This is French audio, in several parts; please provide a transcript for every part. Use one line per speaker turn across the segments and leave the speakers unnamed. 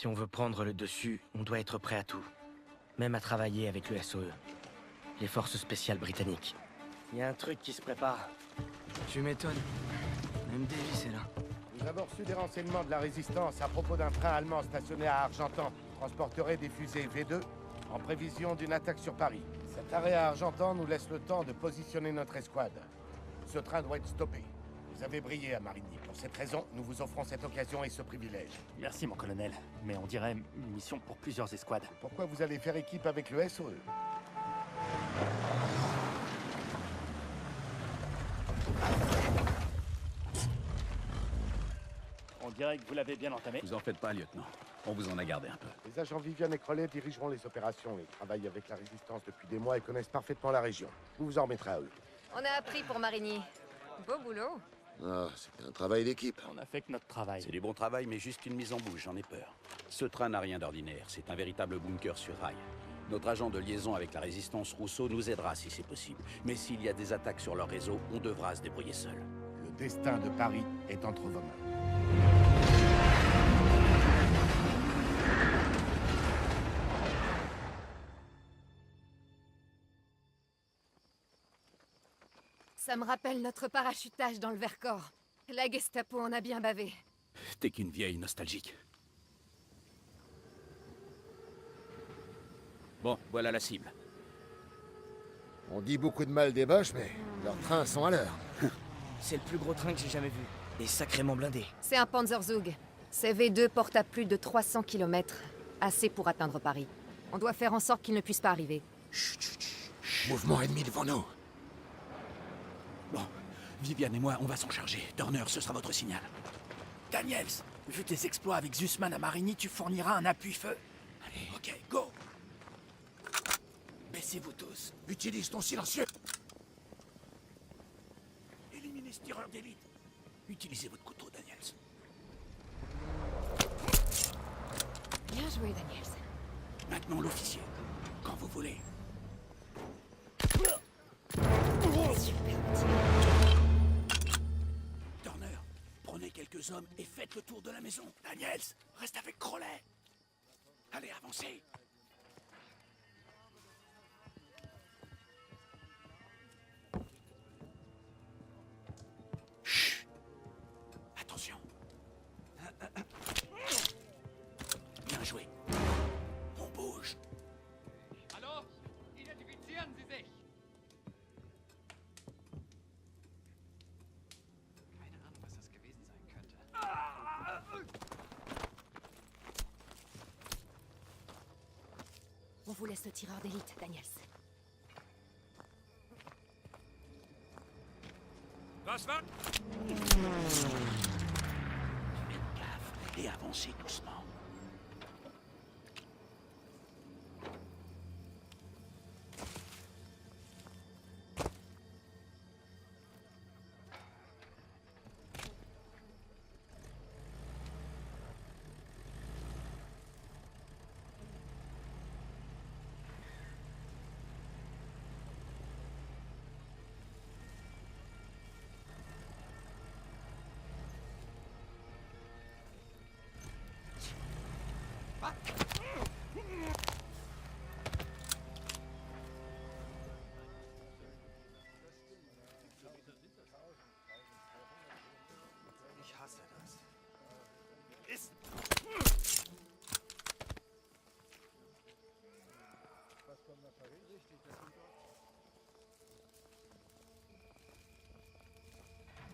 Si on veut prendre le dessus, on doit être prêt à tout. Même à travailler avec le SOE. Les forces spéciales britanniques. Il y a un truc qui se prépare.
Tu m'étonnes. Même Davis est là.
Nous avons reçu des renseignements de la Résistance à propos d'un train allemand stationné à Argentan. Transporterait des fusées V2 en prévision d'une attaque sur Paris. Cet arrêt à Argentan nous laisse le temps de positionner notre escouade. Ce train doit être stoppé. Vous avez brillé à Marigny. Pour cette raison, nous vous offrons cette occasion et ce privilège.
Merci, mon colonel. Mais on dirait une mission pour plusieurs escouades.
Pourquoi vous allez faire équipe avec le SOE?
On dirait que vous l'avez bien entamé.
Vous en faites pas, lieutenant. On vous en a gardé un peu.
Les agents Vivian et Crowley dirigeront les opérations. Ils travaillent avec la Résistance depuis des mois et connaissent parfaitement la région. Vous vous en remettrez à eux.
On a appris pour Marigny. Beau boulot.
Ah, c'était un travail d'équipe.
On a fait que notre travail.
C'est du bon travail, mais juste une mise en bouche, j'en ai peur. Ce train n'a rien d'ordinaire, c'est un véritable bunker sur rail. Notre agent de liaison avec la Résistance Rousseau nous aidera si c'est possible. Mais s'il y a des attaques sur leur réseau, on devra se débrouiller seul.
Le destin de Paris est entre vos mains.
Ça me rappelle notre parachutage dans le Vercors. La Gestapo en a bien bavé.
T'es qu'une vieille nostalgique. Bon, voilà la cible.
On dit beaucoup de mal des Boches, mais leurs trains sont à l'heure.
C'est le plus gros train que j'ai jamais vu. Et sacrément blindé.
C'est un Panzerzug. Ces V2 portent à plus de 300 km. Assez pour atteindre Paris. On doit faire en sorte qu'ils ne puissent pas arriver.
Chut, chut, chut. Mouvement ennemi devant nous.
Bon, Viviane et moi, on va s'en charger. Turner, ce sera votre signal.
Daniels, vu tes exploits avec Zussman à Marigny, tu fourniras un appui-feu.
Allez,
Ok, go. Baissez-vous tous.
Utilise ton silencieux.
éliminez ce tireur d'élite. Utilisez votre couteau, Daniels.
Bien joué, Daniels.
Maintenant, l'officier. Quand vous voulez.
Super petit.
Turner, prenez quelques hommes et faites le tour de la maison. Daniels, reste avec Crowley. Allez, avancez. Chut. Attention. Bien joué. On bouge.
Hallo? Identifizieren Sie sich! Keine Ahnung, was das gewesen sein könnte.
On vous laisse le tireur d'élite, Daniels.
Was war?
Faites gaffe et avancez doucement.
Ich hasse das. Ist.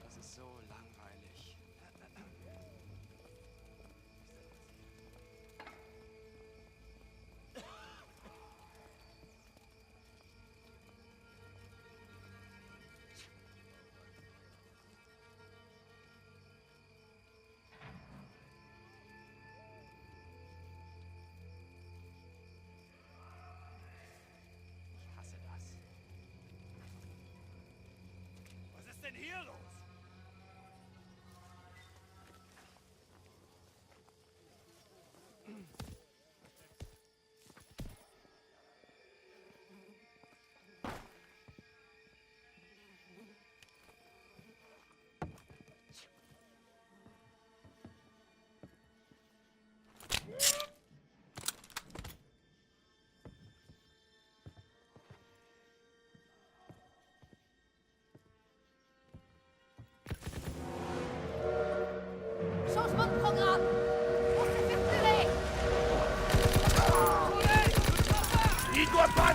Das ist so langweilig. Ich hasse das. Was ist denn hier los?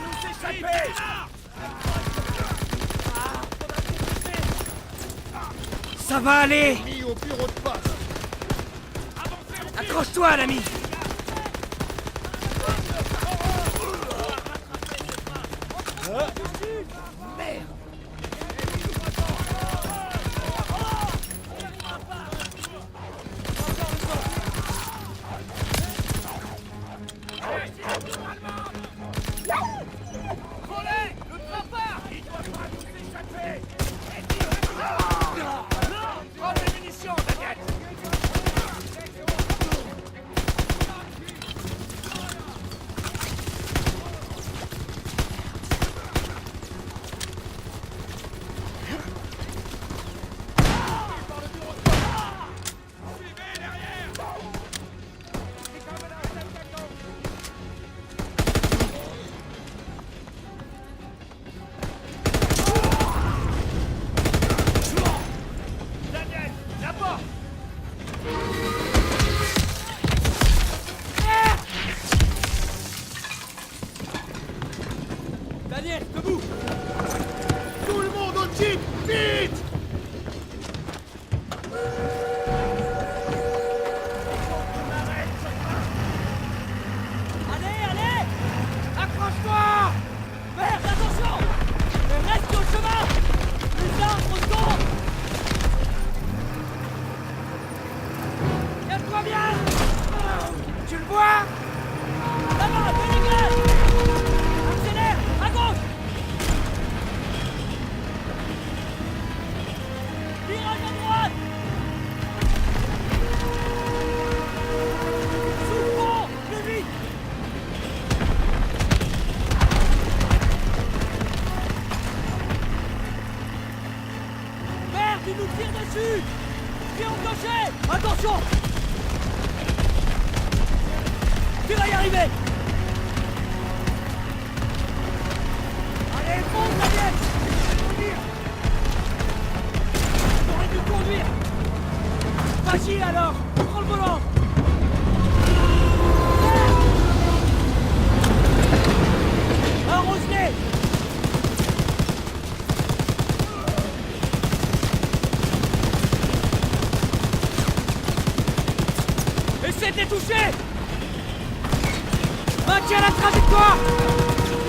nous échapper!
Ça va aller!
Mis au bureau de poste.
Accroche-toi, l'ami!
Prends les munitions, Daniel! Daniel, là-bas!
Daniel, debout!
Tout le monde au jeep, vite!
Allez, allez! Accroche-toi! Merde, attention! Reste au chemin! Les arbres au second! Tiens-toi bien! Tu le vois? Là-bas, dénigré! Accélère! À gauche! Virage à droite! Sous le pont! Plus vite! Merde, il nous tire dessus! Pied au clocher! Attention! Tu vas y arriver! Allez, fonce, Daniel! T'aurais dû conduire! Vas-y alors! Prends le volant! Un Roselet! Essaie de les toucher! Maintiens la trajectoire!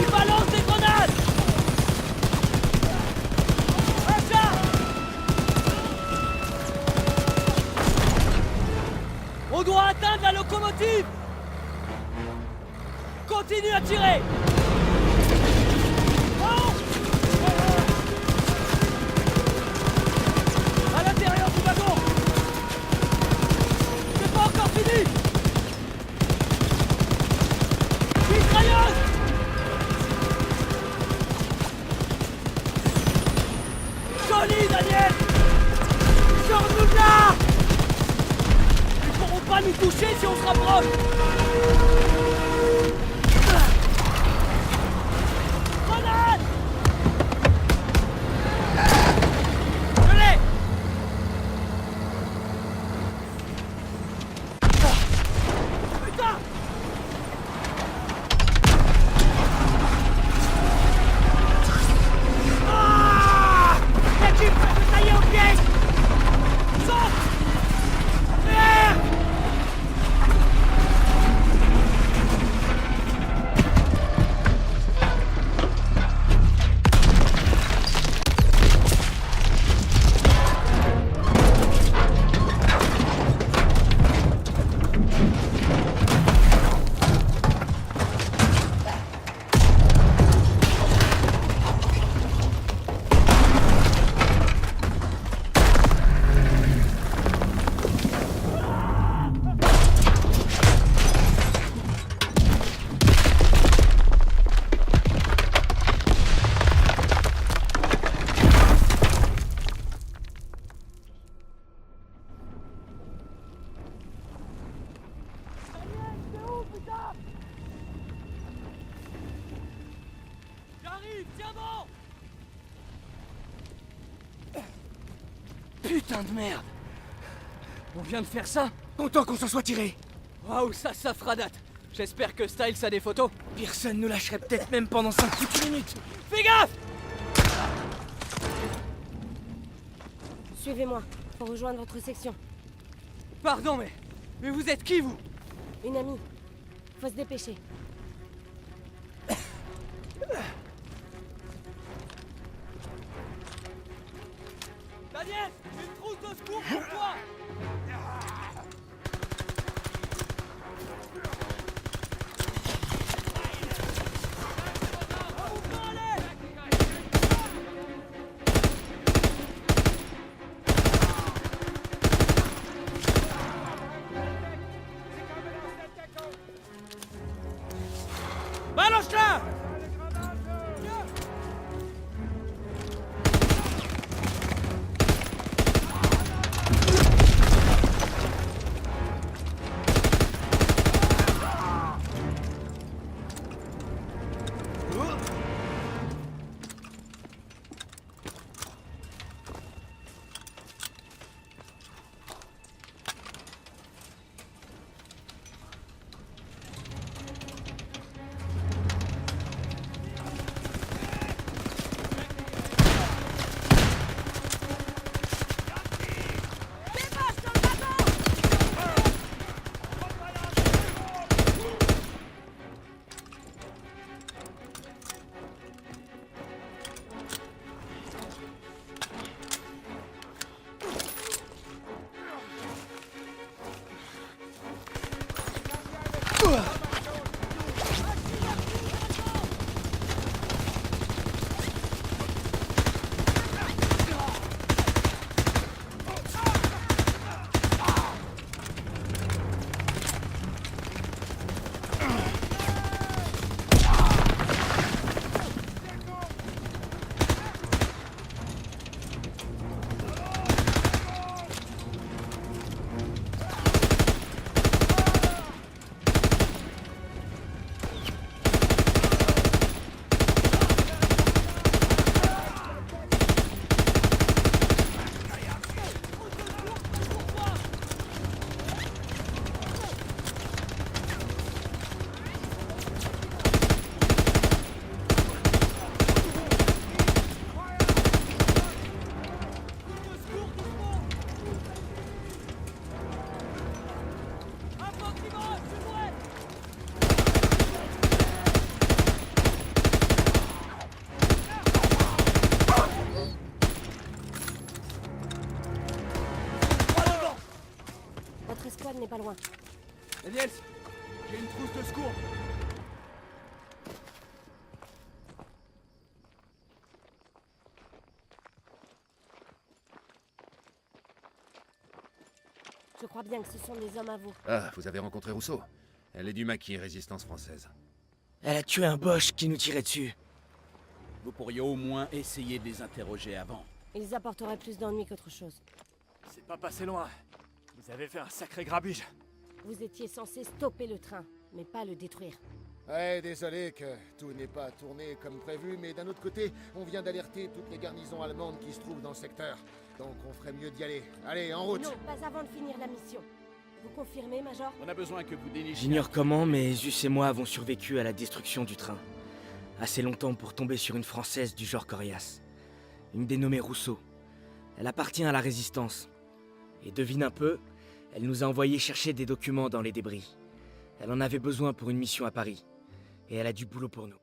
Il balance des grenades! Achat! On doit atteindre la locomotive! Continue à tirer! Oh! À l'intérieur du wagon! C'est pas encore fini! Mitrailleuse! Joli, Daniel! Sors-nous de là! Ils pourront pas nous toucher si on se rapproche! Grenade! Je l'ai! Putain! Ah! L'équipe va se tailler au piège! Saute! Merde! J'arrive, tiens bon! Putain de merde! On vient de faire ça? Content qu'on s'en soit tiré! Waouh, ça fera date! J'espère que Styles a des photos.
Personne nous lâcherait peut-être même pendant 5 petites minutes.
Fais gaffe!
Suivez-moi, pour rejoindre votre section.
Pardon, mais vous êtes qui, vous?
Une amie. Faut se dépêcher.
Daniel, une trousse de secours pour toi!
Balance-la!
Votre escouade n'est pas loin.
Daniels, j'ai une trousse de secours.
Je crois bien que ce sont des hommes à vous.
Ah, vous avez rencontré Rousseau? Elle est du maquis Résistance française.
Elle a tué un Boche qui nous tirait dessus.
Vous pourriez au moins essayer de les interroger avant.
Ils apporteraient plus d'ennuis qu'autre chose.
C'est pas passé loin. Vous avez fait un sacré grabuge.
Vous étiez censé stopper le train, mais pas le détruire.
Ouais, désolé que tout n'est pas tourné comme prévu, mais d'un autre côté, on vient d'alerter toutes les garnisons allemandes qui se trouvent dans le secteur. Donc on ferait mieux d'y aller. Allez, en route!
Non, pas avant de finir la mission. Vous confirmez, Major?
On a besoin que vous dénichiez...
J'ignore comment, mais Zus et moi avons survécu à la destruction du train. Assez longtemps pour tomber sur une Française du genre Corias. Une dénommée Rousseau. Elle appartient à la Résistance. Et devine un peu, elle nous a envoyé chercher des documents dans les débris. Elle en avait besoin pour une mission à Paris. Et elle a du boulot pour nous.